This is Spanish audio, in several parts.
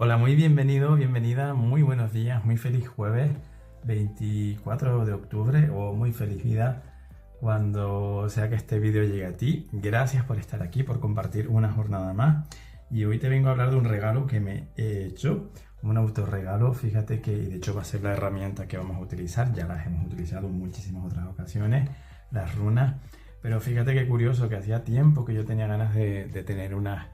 Hola, muy bienvenido, bienvenida, muy buenos días, muy feliz jueves 24 de octubre o muy feliz vida cuando sea que este vídeo llegue a ti. Gracias por estar aquí, por compartir una jornada más. Y hoy te vengo a hablar de un regalo que me he hecho, un autorregalo. Fíjate que de hecho va a ser la herramienta que vamos a utilizar, ya las hemos utilizado en muchísimas otras ocasiones, las runas. Pero fíjate qué curioso que hacía tiempo que yo tenía ganas de tener unas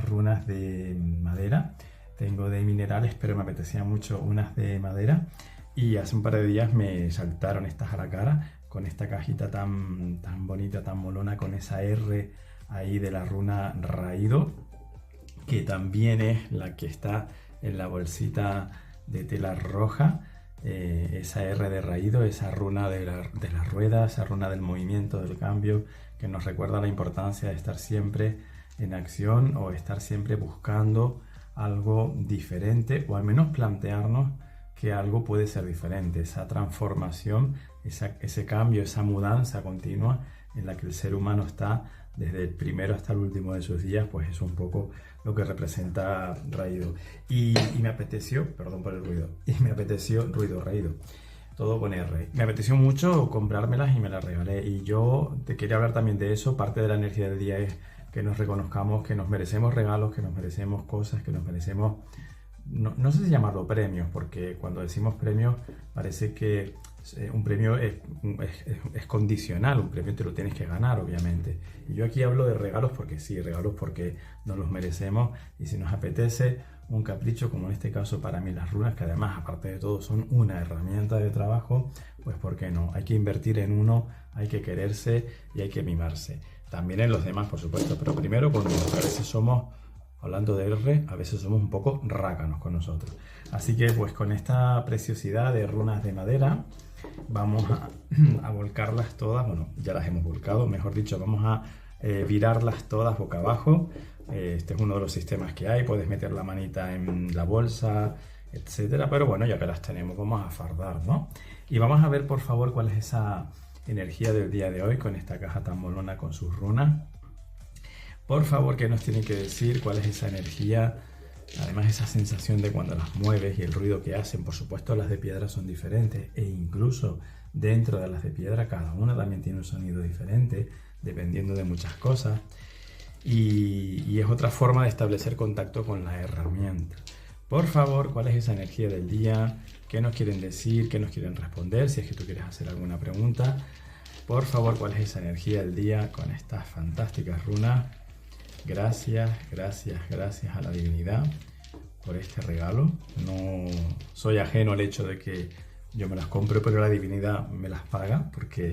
runas de madera. Tengo de minerales, pero me apetecía mucho unas de madera. Y hace un par de días me saltaron estas a la cara con esta cajita tan bonita, tan molona, con esa R ahí de la runa raído, que también es la que está en la bolsita de tela roja. Esa R de raído, esa runa de la rueda, esa runa del movimiento, del cambio, que nos recuerda la importancia de estar siempre en acción o estar siempre buscando algo diferente, o al menos plantearnos que algo puede ser diferente, esa transformación, ese cambio, esa mudanza continua en la que el ser humano está desde el primero hasta el último de sus días. Pues es un poco lo que representa Raído. Y me apeteció, perdón por el ruido, Raído, todo con R. Me apeteció mucho comprármelas y me las regalé. Y yo te quería hablar también de eso. Parte de la energía del día es que nos reconozcamos que nos merecemos regalos, que nos merecemos cosas, que nos merecemos, no sé si llamarlo premios, porque cuando decimos premios parece que un premio es condicional, un premio te lo tienes que ganar, obviamente. Y yo aquí hablo de regalos porque sí, regalos porque nos los merecemos, y si nos apetece un capricho, como en este caso para mí las runas, que además aparte de todo son una herramienta de trabajo, pues ¿por qué no? Hay que invertir en uno, hay que quererse y hay que mimarse. También en los demás, por supuesto, pero primero conmigo. A veces somos, hablando de R, a veces somos un poco rácanos con nosotros. Así que pues con esta preciosidad de runas de madera vamos a volcarlas todas. Bueno, ya las hemos volcado, mejor dicho, vamos a virarlas todas boca abajo. Este es uno de los sistemas que hay, puedes meter la manita en la bolsa, etcétera. Pero bueno, ya que las tenemos, vamos a fardar, ¿no? Y vamos a ver, por favor, cuál es esa energía del día de hoy con esta caja tan molona con sus runas. Por favor, ¿qué nos tiene que decir? ¿Cuál es esa energía? Además, esa sensación de cuando las mueves y el ruido que hacen. Por supuesto, las de piedra son diferentes, e incluso dentro de las de piedra cada una también tiene un sonido diferente dependiendo de muchas cosas, y es otra forma de establecer contacto con la herramienta. Por favor, ¿cuál es esa energía del día? ¿Qué nos quieren decir? ¿Qué nos quieren responder? Si es que tú quieres hacer alguna pregunta, por favor, ¿cuál es esa energía del día con estas fantásticas runas? Gracias, gracias, gracias a la divinidad por este regalo. No soy ajeno al hecho de que yo me las compro, pero la divinidad me las paga porque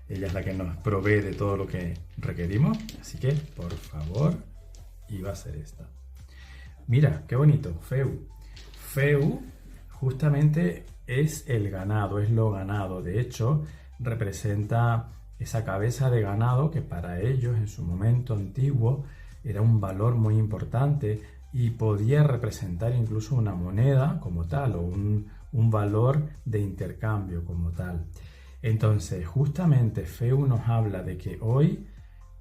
ella es la que nos provee de todo lo que requerimos. Así que, por favor, y va a ser esta. Mira, qué bonito, Feu. Feu justamente es el ganado, es lo ganado. De hecho, representa esa cabeza de ganado que para ellos en su momento antiguo era un valor muy importante y podía representar incluso una moneda como tal, o un valor de intercambio como tal. Entonces, justamente Feu nos habla de que hoy,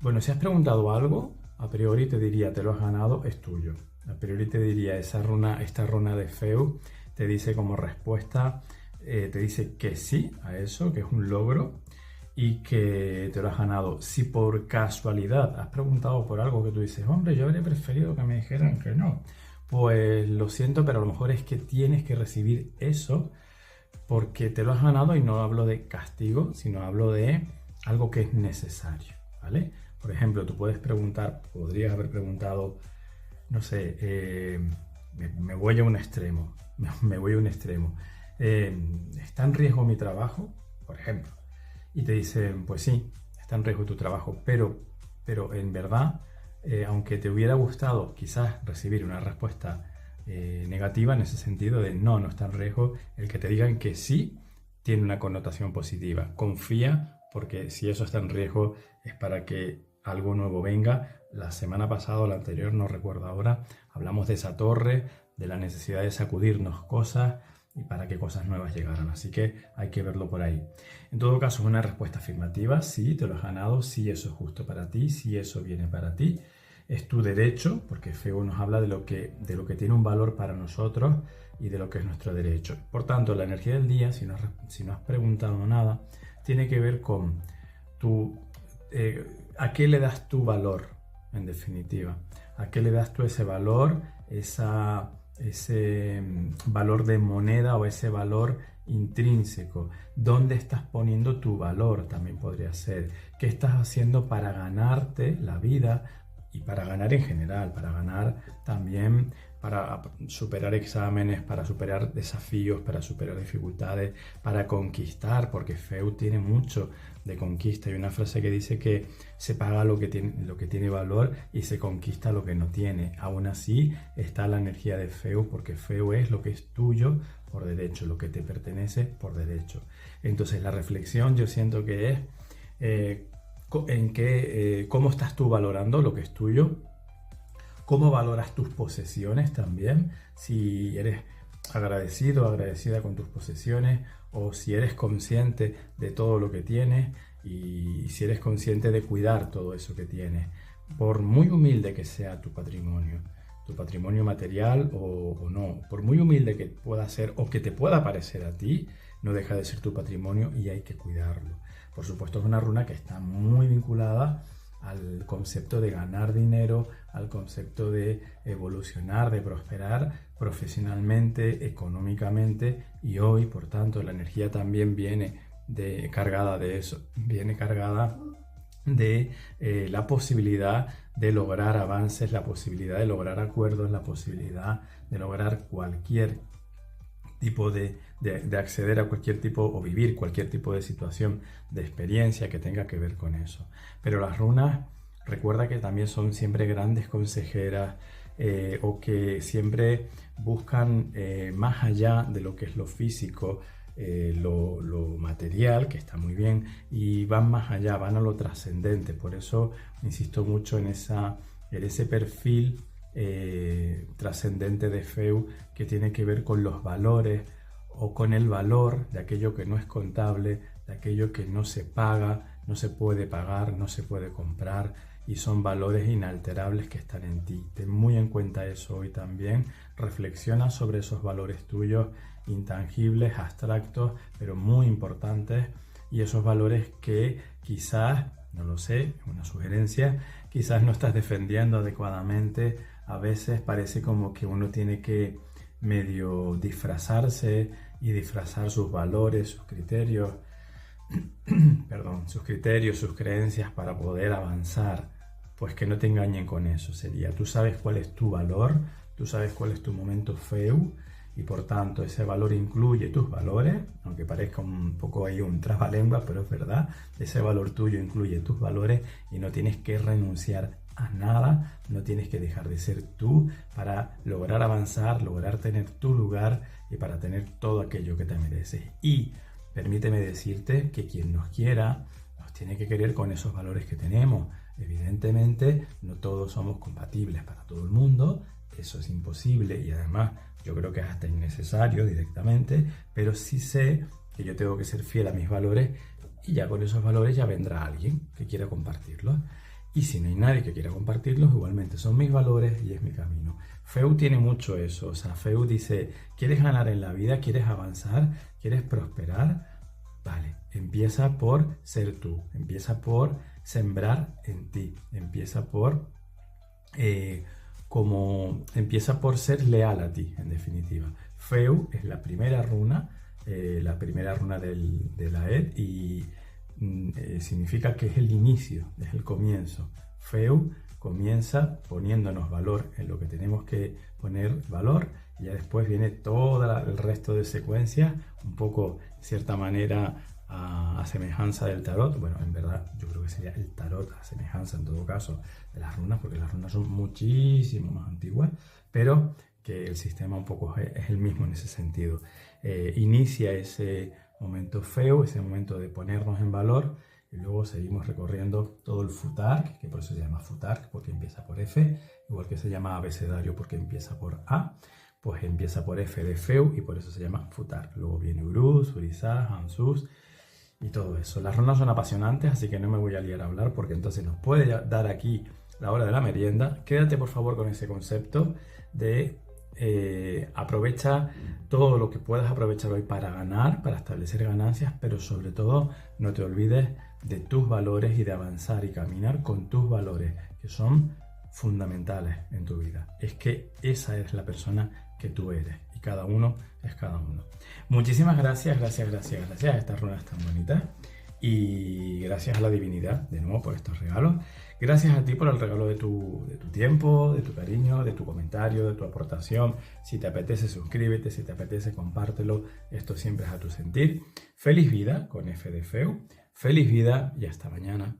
bueno, si has preguntado algo, a priori te diría, te lo has ganado, es tuyo. A priori te diría, esta runa de Feu te dice como respuesta, te dice que sí a eso, que es un logro y que te lo has ganado. Si por casualidad has preguntado por algo que tú dices, hombre, yo habría preferido que me dijeran que no, pues lo siento, pero a lo mejor es que tienes que recibir eso porque te lo has ganado, y no hablo de castigo, sino hablo de algo que es necesario, ¿vale? Por ejemplo, tú puedes preguntar, podrías haber preguntado, no sé, me voy a un extremo, ¿está en riesgo mi trabajo? Por ejemplo. Y te dicen, pues sí, está en riesgo tu trabajo, pero en verdad, aunque te hubiera gustado quizás recibir una respuesta negativa en ese sentido de no está en riesgo, el que te digan que sí tiene una connotación positiva. Confía, porque si eso está en riesgo es para que algo nuevo venga. La semana pasada o la anterior, no recuerdo ahora, hablamos de esa torre, de la necesidad de sacudirnos cosas y para que cosas nuevas llegaran. Así que hay que verlo por ahí. En todo caso, es una respuesta afirmativa. Sí, te lo has ganado. Sí, eso es justo para ti. Sí, eso viene para ti. es tu derecho, porque Feu nos habla de lo que tiene un valor para nosotros y de lo que es nuestro derecho. Por tanto, la energía del día, si no has preguntado nada, tiene que ver con a qué le das tu valor, en definitiva. ¿A qué le das tú ese valor, ese valor de moneda o ese valor intrínseco? ¿Dónde estás poniendo tu valor? También podría ser. ¿Qué estás haciendo para ganarte la vida y para ganar en general? Para ganar también, para superar exámenes, para superar desafíos, para superar dificultades, para conquistar, porque Feu tiene mucho de conquista. Hay una frase que dice que se paga lo que tiene valor y se conquista lo que no tiene. Aún así está la energía de Feu, porque Feu es lo que es tuyo por derecho, lo que te pertenece por derecho. Entonces la reflexión yo siento que es cómo estás tú valorando lo que es tuyo, cómo valoras tus posesiones también, si eres agradecido o agradecida con tus posesiones, o si eres consciente de todo lo que tienes y si eres consciente de cuidar todo eso que tienes, por muy humilde que sea tu patrimonio material o no, por muy humilde que pueda ser o que te pueda parecer a ti, no deja de ser tu patrimonio y hay que cuidarlo. Por supuesto, es una runa que está muy vinculada al concepto de ganar dinero, al concepto de evolucionar, de prosperar profesionalmente, económicamente, y hoy, por tanto, la energía también viene cargada de eso, viene cargada de la posibilidad de lograr avances, la posibilidad de lograr acuerdos, la posibilidad de lograr cualquier tipo de acceder a cualquier tipo o vivir cualquier tipo de situación, de experiencia que tenga que ver con eso. Pero las runas, recuerda que también son siempre grandes consejeras o que siempre buscan más allá de lo que es lo físico, lo material, que está muy bien, y van más allá, van a lo trascendente. Por eso insisto mucho en ese perfil trascendente de Feu, que tiene que ver con los valores o con el valor de aquello que no es contable, de aquello que no se paga, no se puede pagar, no se puede comprar, y son valores inalterables que están en ti. Ten muy en cuenta eso hoy también. Reflexiona sobre esos valores tuyos, intangibles, abstractos, pero muy importantes, y esos valores que quizás, no lo sé, una sugerencia, quizás no estás defendiendo adecuadamente. A veces parece como que uno tiene que medio disfrazarse y disfrazar sus valores, sus criterios, sus criterios, sus creencias para poder avanzar. Pues que no te engañen con eso. Sería, tú sabes cuál es tu valor, tú sabes cuál es tu momento Feu, y por tanto ese valor incluye tus valores, aunque parezca un poco ahí un trabalengua, pero es verdad, ese valor tuyo incluye tus valores y no tienes que renunciar a nada, no tienes que dejar de ser tú para lograr avanzar, lograr tener tu lugar y para tener todo aquello que te mereces. Y permíteme decirte que quien nos quiera, nos tiene que querer con esos valores que tenemos. Evidentemente, no todos somos compatibles para todo el mundo, eso es imposible, y además yo creo que es hasta innecesario directamente, pero sí sé que yo tengo que ser fiel a mis valores, y ya con esos valores ya vendrá alguien que quiera compartirlos. Y si no hay nadie que quiera compartirlos, igualmente son mis valores y es mi camino. Feu tiene mucho eso, o sea, Feu dice, ¿quieres ganar en la vida? ¿Quieres avanzar? ¿Quieres prosperar? Vale, empieza por ser tú, empieza por sembrar en ti, empieza por ser leal a ti, en definitiva. Feu es la primera runa de la Ed, y significa que es el inicio, es el comienzo. Feu comienza poniéndonos valor en lo que tenemos que poner valor, y ya después viene todo el resto de secuencias, un poco, de cierta manera, a semejanza del tarot. Bueno, en verdad yo creo que sería el tarot a semejanza en todo caso de las runas, porque las runas son muchísimo más antiguas, pero que el sistema un poco es el mismo en ese sentido. Inicia ese momento Feu, ese momento de ponernos en valor, y luego seguimos recorriendo todo el futark, que por eso se llama futark, porque empieza por F, igual que se llama abecedario porque empieza por A, pues empieza por F de Feu y por eso se llama futark. Luego viene Uruz, Urizá, Hansus y todo eso. Las runas son apasionantes, así que no me voy a liar a hablar, porque entonces nos puede dar aquí la hora de la merienda, quédate por favor con ese concepto de aprovecha todo lo que puedas aprovechar hoy para ganar, para establecer ganancias, pero sobre todo no te olvides de tus valores y de avanzar y caminar con tus valores, que son fundamentales en tu vida. Es que esa es la persona que tú eres y cada uno es cada uno. Muchísimas gracias. Estas runas tan bonitas y gracias a la divinidad de nuevo por estos regalos. Gracias a ti por el regalo de tu tiempo, de tu cariño, de tu comentario, de tu aportación. Si te apetece, suscríbete, si te apetece, compártelo. Esto siempre es a tu sentir. Feliz vida con F de Feu. Feliz vida y hasta mañana.